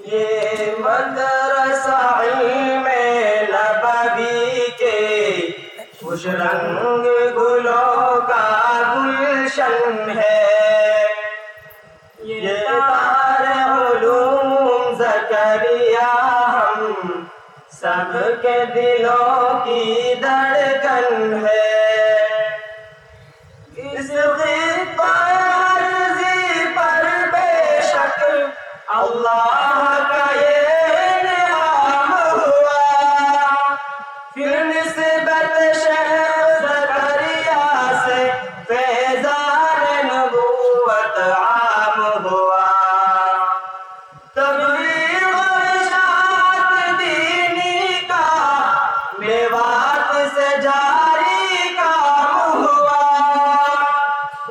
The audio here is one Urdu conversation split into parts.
یہ مدرسہ علم نبوی کے خوش رنگ گلوں کا گلشن ہے، یہ دار علوم زکریا ہم سب کے دلوں کی دھڑکن ہے۔ اس خطہ عرضی پر بے شک اللہ کا یہ انعام ہوا، پھر نسبت شیخ زکریا سے فیضان نبوت عام ہوا۔ تبلیغ و ارشاد دینی کا میوات سے جاری کام ہوا،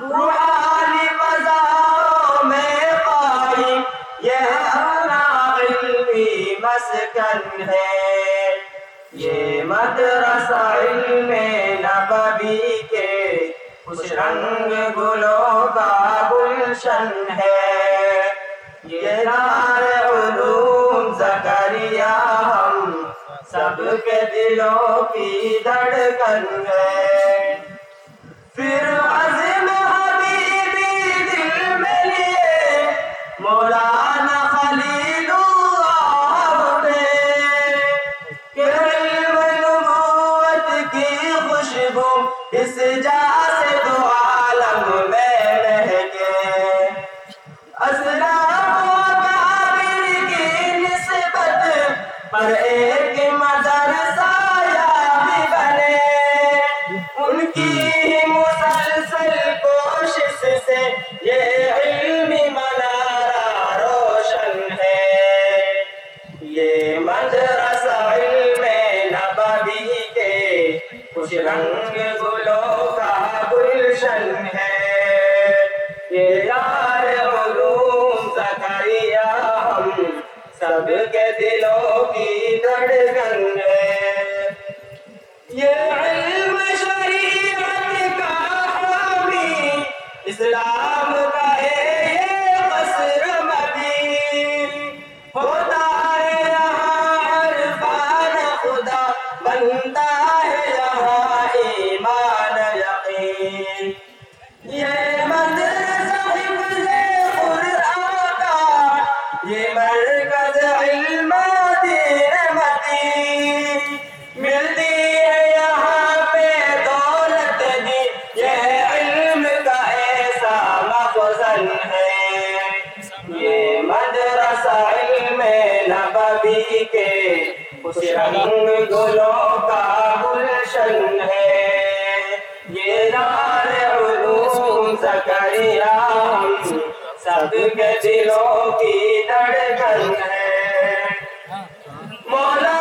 روحانی فضاؤں میں قائم یہ اپنا علمی مسکن ہے، یہ مدرسہ علم نبوی کے خوش رنگ گلوں کا گلشن ہے، یہ دار علوم زکریا ہم سب کے دلوں کی دھڑکن ہے۔ پھر عزم حبیبی دل میں لیے مولانا خلیل اللہ اٹھے کہ علم نبوت کی خوشبو اس جا سے دو عالم میں مہکے، اسلاف و اکابر کی نسبت پر ایک مدرسہ یابی بنے، ان کی مسلسل کوشش سے یہ علمی منارہ روشن ہے، یہ مدرسہ علم نبوی کے خوش رنگ گلوں کا گلشن ہے، یہ دار علوم زکریا ہم سب کے دلوں کی دھڑکن ہے، یہ علم شریعت کا حامی اسلام کا ہے یہ قصر مدین، ہوتا ہے یہاں عرفان خدا، بنتا ہے یہاں ایمان یقین، یہ مدرسہ حفظ قرآن کا یہ مرکز علم دین متین، ملتی ہے یہاں پہ دولت دی یہ علم کا ایسا مخزن ہے، یہ مدرسہ علم نبوی کے خوش رنگ گلوں کا گلشن ہے، یہ دار علوم زکریا ہم سب کے دلوں کی دھڑکن ہے، مولا